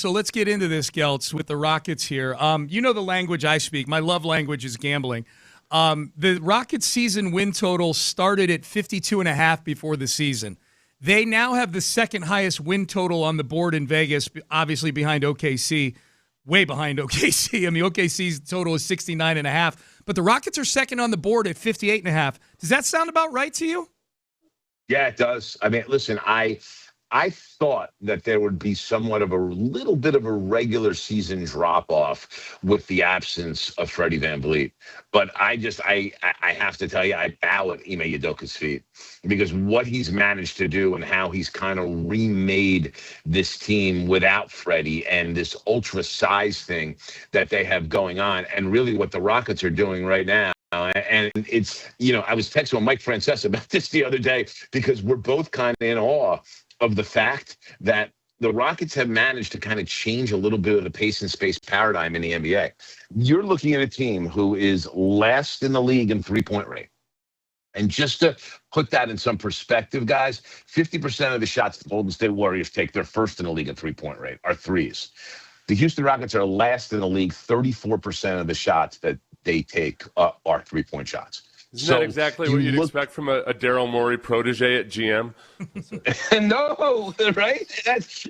So let's get into this, Geltz, with the Rockets here. You know the language I speak. My love language is gambling. The Rockets season win total started at 52.5 before the season. They now have the second highest win total on the board in Vegas, obviously behind OKC, way behind OKC. I mean, OKC's total is 69.5, but the Rockets are second on the board at 58.5. Does that sound about right to you? Yeah, it does. I mean, listen, I thought that there would be somewhat of a little bit of a regular season drop off with the absence of Freddie VanVleet. But I have to tell you, I bow at Ime Udoka's feet, because what he's managed to do and how he's kind of remade this team without Freddie and this ultra size thing that they have going on, and really what the Rockets are doing right now. And it's, I was texting with Mike Francesa about this the other day, because we're both kind of in awe of the fact that the Rockets have managed to kind of change a little bit of the pace and space paradigm in the NBA. You're looking at a team who is last in the league in three-point rate. And just to put that in some perspective, guys, 50% of the shots the Golden State Warriors take, they're first in the league in three-point rate, are threes. The Houston Rockets are last in the league. 34% of the shots that they take are three-point shots. Isn't that exactly what you'd expect from a Daryl Morey protege at GM? No, right?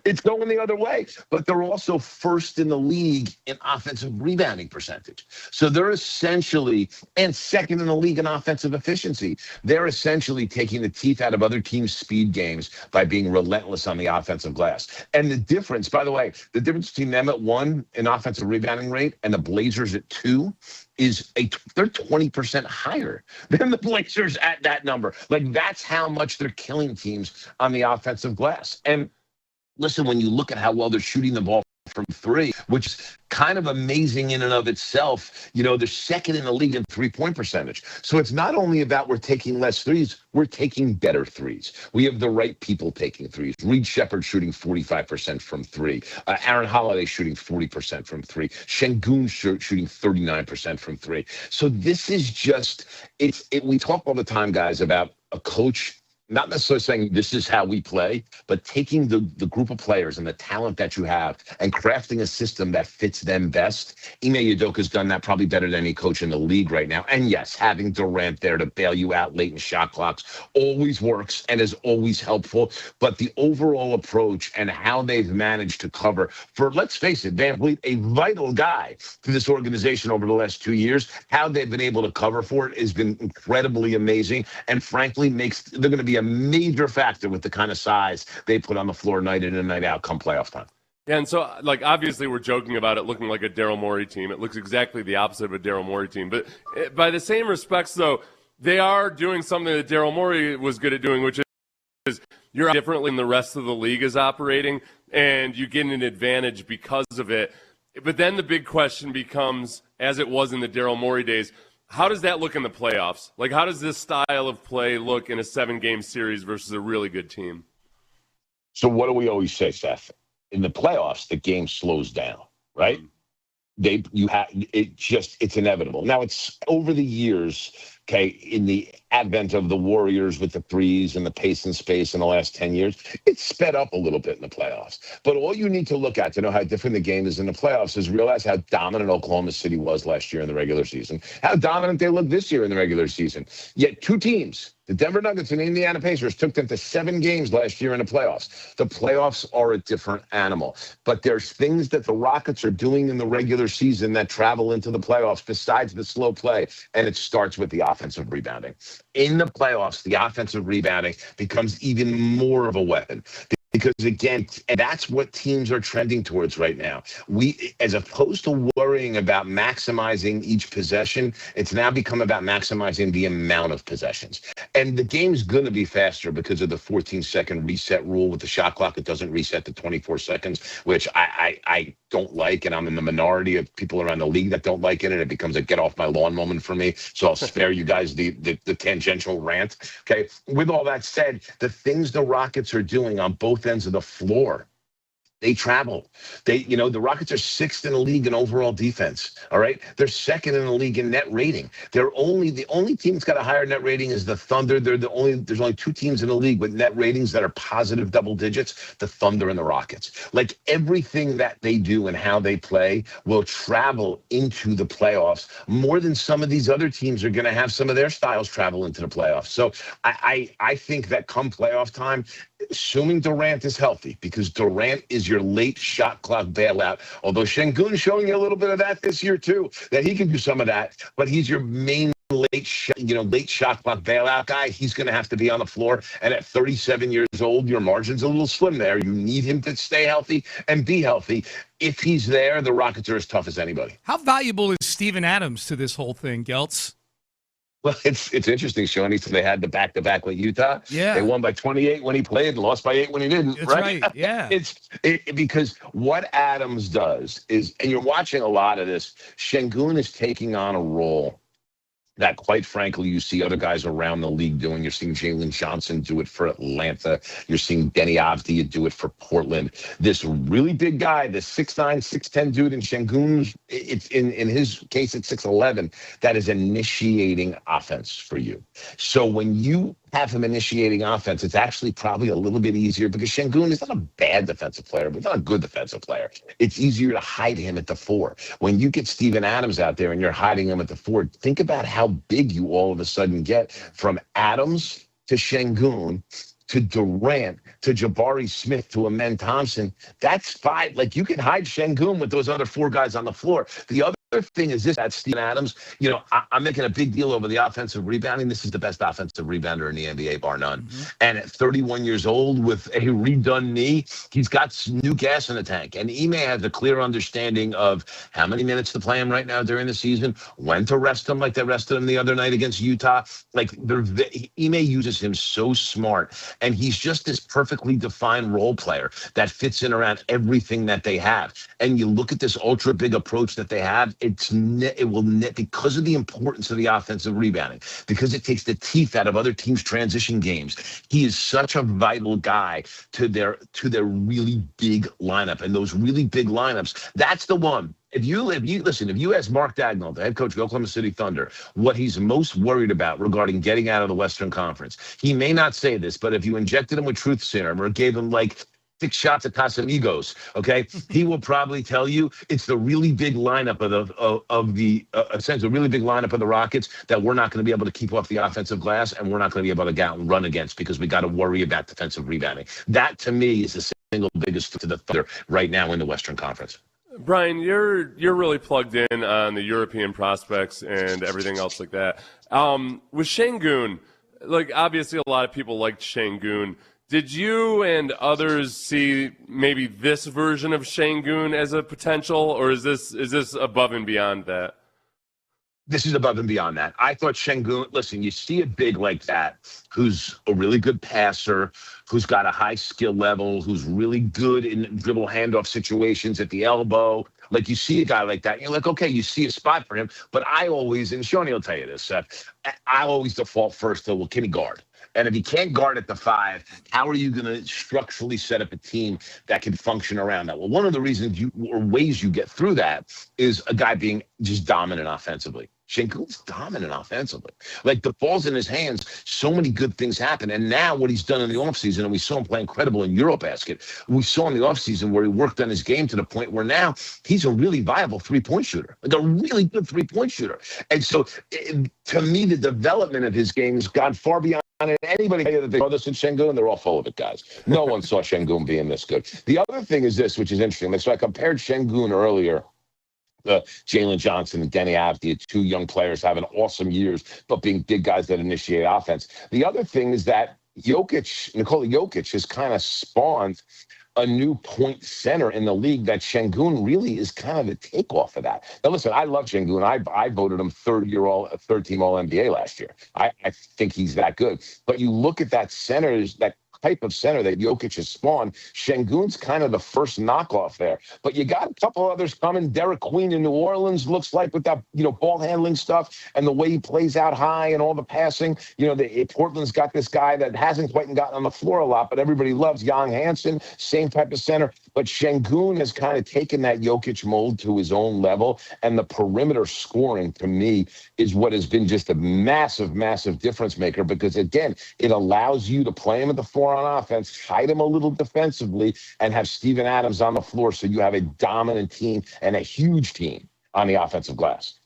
It's going the other way. But they're also first in the league in offensive rebounding percentage. So they're essentially, and second in the league in offensive efficiency. They're essentially taking the teeth out of other teams' speed games by being relentless on the offensive glass. And the difference, by the way, the difference between them at 1 in offensive rebounding rate and the Blazers at 2 is they're 20% higher than the Blazers at that number. Like, that's how much they're killing teams on the offensive glass. And listen, when you look at how well they're shooting the ball from 3, which is kind of amazing in and of itself, they're second in the league in three-point percentage. So it's not only about we're taking less threes, we're taking better threes. We have the right people taking threes. Reed Shepherd shooting 45% from 3. Aaron Holiday shooting 40% from 3. Şengün shooting 39% from 3. So this is just, we talk all the time, guys, about a coach not necessarily saying this is how we play, but taking the group of players and the talent that you have and crafting a system that fits them best. Ime Udoka's done that probably better than any coach in the league right now. And yes, having Durant there to bail you out late in shot clocks always works and is always helpful. But the overall approach and how they've managed to cover for, let's face it, VanVleet, a vital guy to this organization over the last 2 years, how they've been able to cover for it has been incredibly amazing. And frankly, they're going to be a major factor with the kind of size they put on the floor night in and night out come playoff time. Yeah, and so, obviously we're joking about it looking like a Daryl Morey team. It looks exactly the opposite of a Daryl Morey team. But by the same respects, though, they are doing something that Daryl Morey was good at doing, which is you're differently than the rest of the league is operating, and you get an advantage because of it. But then the big question becomes, as it was in the Daryl Morey days, how does that look in the playoffs? Like, how does this style of play look in a 7-game series versus a really good team? So what do we always say, Seth? In the playoffs, the game slows down, right? It's inevitable. Now, it's over the years, okay, in the advent of the Warriors with the threes and the pace and space in the last 10 years, it's sped up a little bit in the playoffs. But all you need to look at to know how different the game is in the playoffs is realize how dominant Oklahoma City was last year in the regular season, how dominant they look this year in the regular season. Yet 2 teams, the Denver Nuggets and the Indiana Pacers, took them to 7 games last year in the playoffs. The playoffs are a different animal. But there's things that the Rockets are doing in the regular season that travel into the playoffs besides the slow play, and it starts with the offensive rebounding. In the playoffs, the offensive rebounding becomes even more of a weapon. Because, again, and that's what teams are trending towards right now. As opposed to worrying about maximizing each possession, it's now become about maximizing the amount of possessions. And the game's going to be faster because of the 14-second reset rule with the shot clock. It doesn't reset to 24 seconds, which I don't like, and I'm in the minority of people around the league that don't like it, and it becomes a get-off-my-lawn moment for me. So I'll spare you guys the tangential rant. Okay. With all that said, the things the Rockets are doing on both ends of the floor They travel. The Rockets are 6th in the league in overall defense. All right. They're 2nd in the league in net rating. The only team that's got a higher net rating is the Thunder. There's only 2 teams in the league with net ratings that are positive double digits, the Thunder and the Rockets. Like everything that they do and how they play will travel into the playoffs more than some of these other teams are going to have some of their styles travel into the playoffs. So I think that come playoff time, assuming Durant is healthy, because Durant is your late shot clock bailout. Although Şengün is showing you a little bit of that this year too, that he can do some of that. But he's your main late shot clock bailout guy. He's going to have to be on the floor. And at 37 years old, your margin's a little slim there. You need him to stay healthy and be healthy. If he's there, the Rockets are as tough as anybody. How valuable is Steven Adams to this whole thing, Geltz? Well, it's interesting, Shawnee. So they had the back-to-back with Utah. Yeah. They won by 28 when he played and lost by 8 when he didn't. That's right. Yeah. Because what Adams does is, and you're watching a lot of this, Şengün is taking on a role that, quite frankly, you see other guys around the league doing. You're seeing Jalen Johnson do it for Atlanta. You're seeing Denny Avdija do it for Portland. This really big guy, this 6'9", 6'10" dude in Şengün's, it's in his case, it's 6'11", that is initiating offense for you. So when you have him initiating offense, it's actually probably a little bit easier because Şengün is not a bad defensive player, but he's not a good defensive player. It's easier to hide him at the 4. When you get Steven Adams out there and you're hiding him at the 4, think about how big you all of a sudden get from Adams to Şengün to Durant to Jabari Smith to Amen Thompson. That's 5. Like, you can hide Şengün with those other 4 guys on the floor. The other thing is this, that Steven Adams, I'm making a big deal over the offensive rebounding. This is the best offensive rebounder in the NBA, bar none. Mm-hmm. And at 31 years old with a redone knee, he's got new gas in the tank. And Ime has a clear understanding of how many minutes to play him right now during the season, when to rest him like they rested him the other night against Utah. Like, Ime uses him so smart. And he's just this perfectly defined role player that fits in around everything that they have. And you look at this ultra big approach that they have, because of the importance of the offensive rebounding, because it takes the teeth out of other teams' transition games. He is such a vital guy to their really big lineup, and those really big lineups. That's the one. If you ask Mark Dagnall, the head coach of Oklahoma City Thunder, what he's most worried about regarding getting out of the Western Conference, he may not say this, but if you injected him with truth serum or gave him like 6 shots at Casamigos, okay, he will probably tell you it's the really big lineup essentially really big lineup of the Rockets that we're not going to be able to keep off the offensive glass, and we're not going to be able to get out and run against because we got to worry about defensive rebounding. That, to me, is the single biggest to the Thunder right now in the Western Conference. Brian, you're really plugged in on the European prospects and everything else like that. With Şengün, like, obviously a lot of people liked Şengün. Did you and others see maybe this version of Şengün as a potential, or is this above and beyond that? This is above and beyond that. I thought Şengün, listen, you see a big like that who's a really good passer, who's got a high skill level, who's really good in dribble handoff situations at the elbow. Like, you see a guy like that, and you're like, okay, you see a spot for him. But I always, and Shawnee will tell you this, Seth, I always default first to, well, can he guard? And if he can't guard at the 5, how are you going to structurally set up a team that can function around that? Well, one of the reasons ways you get through that is a guy being just dominant offensively. Şengün's dominant offensively. Like, the ball's in his hands, so many good things happen. And now what he's done in the offseason, and we saw him play incredible in Eurobasket, we saw in the offseason where he worked on his game to the point where now he's a really viable three-point shooter, like a really good three-point shooter. And so, to me, the development of his game has gone far beyond anybody that they saw this in Şengün. They're all full of it, guys. No one saw Şengün being this good. The other thing is this, which is interesting. So I compared Şengün earlier, Jalen Johnson and Denny Avdija, 2 young players having awesome years, but being big guys that initiate offense. The other thing is that Nikola Jokic has kind of spawned a new point center in the league that Şengün really is kind of a takeoff of that. Now, listen, I love Şengün. I voted him third-team All-NBA last year. I think he's that good. But you look at that center, that type of center that Jokic has spawned, Şengün's kind of the first knockoff there. But you got a couple others coming. Derek Queen in New Orleans looks like with that, ball handling stuff and the way he plays out high and all the passing. Portland's got this guy that hasn't quite gotten on the floor a lot, but everybody loves Jan Hansen, same type of center. But Şengün has kind of taken that Jokic mold to his own level, and the perimeter scoring, to me, is what has been just a massive, massive difference maker because, again, it allows you to play him at the 4 on offense, hide him a little defensively, and have Steven Adams on the floor so you have a dominant team and a huge team on the offensive glass.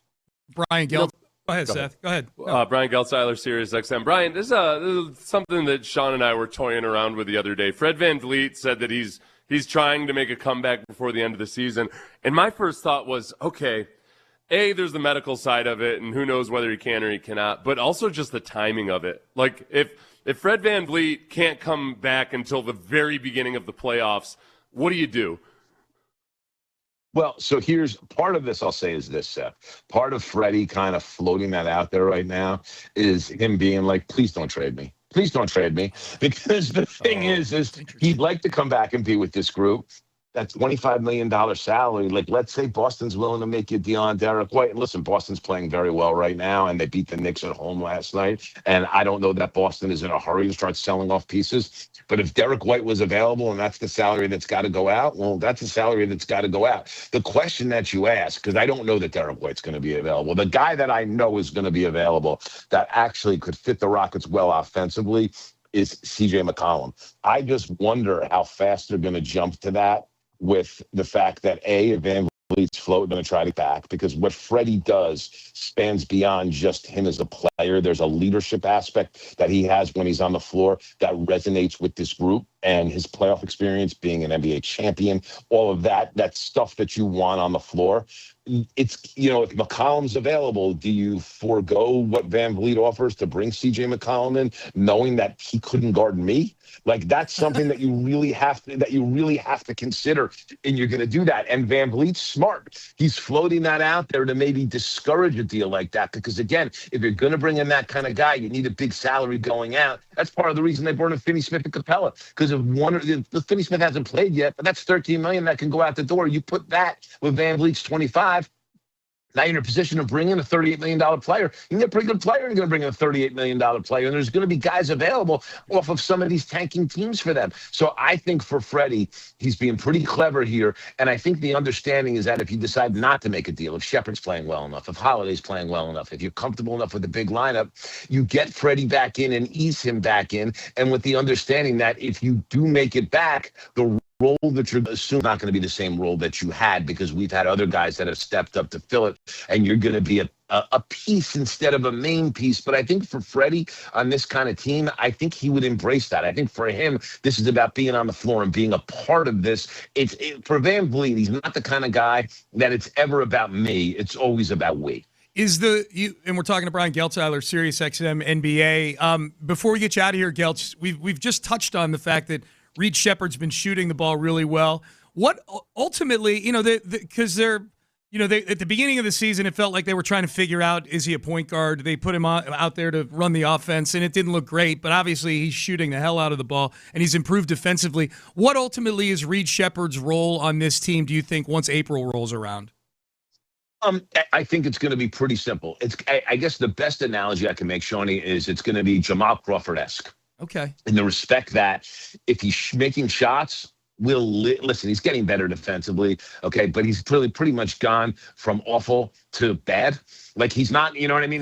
Brian Geltzeiler. Go ahead, Seth. Go ahead. Brian Geltzeiler, Sirius XM. Brian, this is something that Sean and I were toying around with the other day. Fred VanVleet said that he's trying to make a comeback before the end of the season. And my first thought was, okay, there's the medical side of it, and who knows whether he can or he cannot, but also just the timing of it. Like, if Fred VanVleet can't come back until the very beginning of the playoffs, what do you do? Well, so here's part of this, I'll say, is this, Seth. Part of Freddie kind of floating that out there right now is him being like, please don't trade me. Please don't trade me. Because the thing is he'd like to come back and be with this group. That $25 million salary, like, let's say Boston's willing to make you a deal on Derek White. And listen, Boston's playing very well right now, and they beat the Knicks at home last night. And I don't know that Boston is in a hurry to start selling off pieces. But if Derek White was available and that's the salary that's got to go out, well, that's the salary that's got to go out. The question that you ask, because I don't know that Derek White's going to be available, the guy that I know is going to be available that actually could fit the Rockets well offensively is CJ McCollum. I just wonder how fast they're going to jump to that, with the fact that VanVleet's floating going to try to back, because what Freddie does spans beyond just him as a player. There's a leadership aspect that he has when he's on the floor that resonates with this group, and his playoff experience, being an NBA champion, all of that stuff that you want on the floor. It's, if McCollum's available, do you forego what VanVleet offers to bring CJ McCollum in, knowing that he couldn't guard me? Like, that's something that you really have to consider, and you're going to do that. And VanVleet's smart. He's floating that out there to maybe discourage a deal like that, because, again, if you're going to bring in that kind of guy, you need a big salary going out. That's part of the reason they brought in Finney Smith and Capella, because if Finney Smith hasn't played yet, but that's $13 million that can go out the door. You put that with VanVleet's 25. Now you're in a position to bring in a $38 million player. You need a pretty good player, and you're going to bring in a $38 million player. And there's going to be guys available off of some of these tanking teams for them. So I think for Freddie, he's being pretty clever here. And I think the understanding is that if you decide not to make a deal, if Shepard's playing well enough, if Holiday's playing well enough, if you're comfortable enough with the big lineup, you get Freddie back in and ease him back in. And with the understanding that if you do make it back, the role that you're assuming not going to be the same role that you had, because we've had other guys that have stepped up to fill it, and you're going to be a piece instead of a main piece. But I think for Freddie on this kind of team, I think he would embrace that. I think for him, this is about being on the floor and being a part of this. For VanVleet, he's not the kind of guy that it's ever about me. It's always about we. And we're talking to Brian Geltzeiler, Sirius XM NBA. Before we get you out of here, Geltz, we've just touched on the fact that Reed Shepherd's been shooting the ball really well. What ultimately, because they're at the beginning of the season, it felt like they were trying to figure out, is he a point guard? They put him out there to run the offense, and it didn't look great. But obviously, he's shooting the hell out of the ball, and he's improved defensively. What ultimately is Reed Shepherd's role on this team, do you think, once April rolls around? I think it's going to be pretty simple. I guess the best analogy I can make, Shawnee, is it's going to be Jamal Crawford-esque. Okay. In the respect that if he's making shots, listen, he's getting better defensively, okay, but he's pretty much gone from awful to bad. Like, he's not, you know what I mean?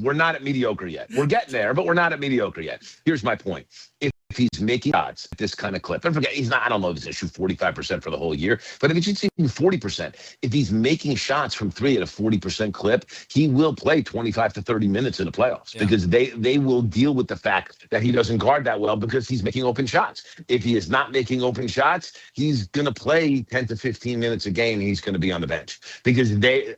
We're not at mediocre yet. We're getting there, but we're not at mediocre yet. Here's my point. If he's making shots at this kind of clip, and forget, I don't know if he's going to shoot 45% for the whole year, but if he's shooting 40%, if he's making shots from three at a 40% clip, he will play 25 to 30 minutes in the playoffs, because they will deal with the fact that he doesn't guard that well because he's making open shots. If he is not making open shots, he's going to play 10 to 15 minutes a game, and he's going to be on the bench, because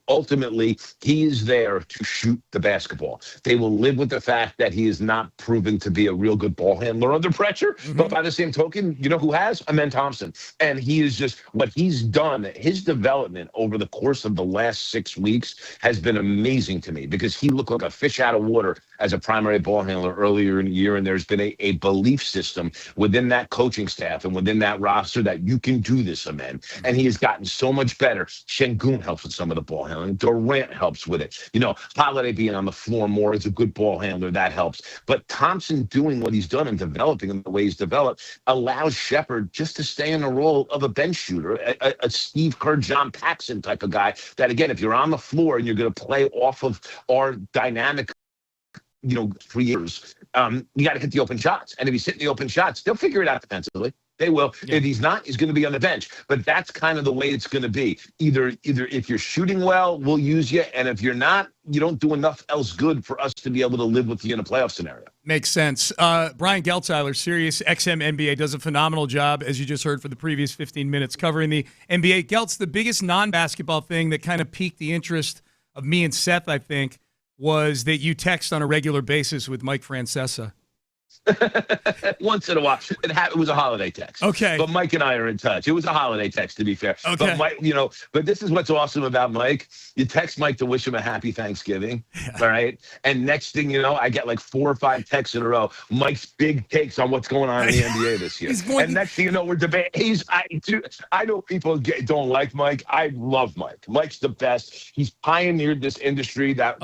ultimately, he is there to shoot the basketball. They will live with the fact that he is not proven to be a real good ball handler under pressure. Mm-hmm. But by the same token, you know who has? Amen Thompson. And he is just, what he's done, his development over the course of the last 6 weeks has been amazing to me, because he looked like a fish out of water as a primary ball handler earlier in the year. And there's been a belief system within that coaching staff and within that roster that you can do this, Amen. And he has gotten so much better. Şengün helps with some of the ball handling. Durant helps with it. Holiday being on the floor more as a good ball handler, that helps. But Thompson doing what he's done and developing and the way he's developed allows Shepherd just to stay in the role of a bench shooter, a Steve Kerr, John Paxson type of guy that, again, if you're on the floor and you're going to play off of our dynamic, 3 years, you got to hit the open shots. And if he's hitting the open shots, they'll figure it out defensively. They will. Yeah. If he's not, he's going to be on the bench. But that's kind of the way it's going to be. Either if you're shooting well, we'll use you. And if you're not, you don't do enough else good for us to be able to live with you in a playoff scenario. Makes sense. Brian Geltzeiler, Sirius XM NBA, does a phenomenal job, as you just heard, for the previous 15 minutes covering the NBA. Geltz, the biggest non-basketball thing that kind of piqued the interest of me and Seth, I think, was that you text on a regular basis with Mike Francesa. Once in a while. It was a holiday text. Okay. But Mike and I are in touch. It was a holiday text, to be fair. Okay. But Mike, but this is what's awesome about Mike. You text Mike to wish him a happy Thanksgiving. Yeah. All right. And next thing you know, I get like 4 or 5 texts in a row. Mike's big takes on what's going on in the NBA this year. And next thing you know, we're debating. I know people don't like Mike. I love Mike. Mike's the best. He's pioneered this industry that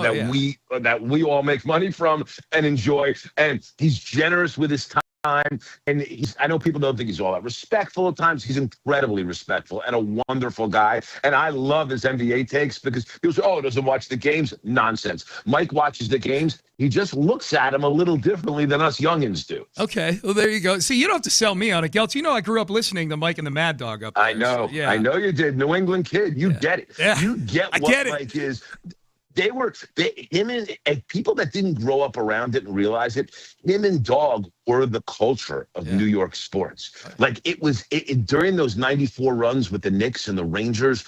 we all make money from and enjoy. And he's generous with his time, and I know people don't think he's all that respectful at times. He's incredibly respectful and a wonderful guy, and I love his NBA takes because people say, he doesn't watch the games. Nonsense. Mike watches the games. He just looks at them a little differently than us youngins do. Okay, well, there you go. See, you don't have to sell me on it, Geltz. I grew up listening to Mike and the Mad Dog up there. I know. So, yeah. I know you did. New England kid. You get it. Yeah. You get what Mike is. Him and people that didn't grow up around it and realize it, him and Dog were the culture of New York sports. Like it was during those 94 runs with the Knicks and the Rangers,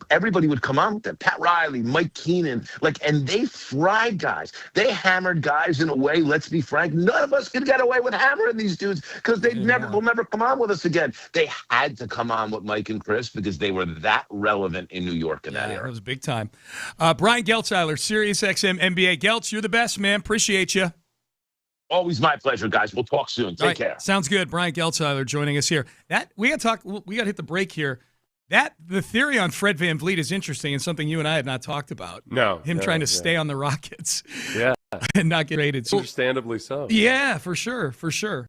everybody would come on with them. Pat Riley, Mike Keenan, and they fried guys. They hammered guys in a way, let's be frank, none of us could get away with hammering these dudes because they will never come on with us again. They had to come on with Mike and Chris because they were that relevant in New York in that era. It was big time. Brian Geltzeiler, Sirius XM NBA. Geltz, you're the best, man. Appreciate you. Always my pleasure, guys. We'll talk soon. Take care. Sounds good. Brian Geltzeiler joining us here. We got to hit the break here. The theory on Fred VanVleet is interesting and something you and I had not talked about. Him trying to stay on the Rockets. Yeah. And not get traded. Understandably so. Yeah, for sure.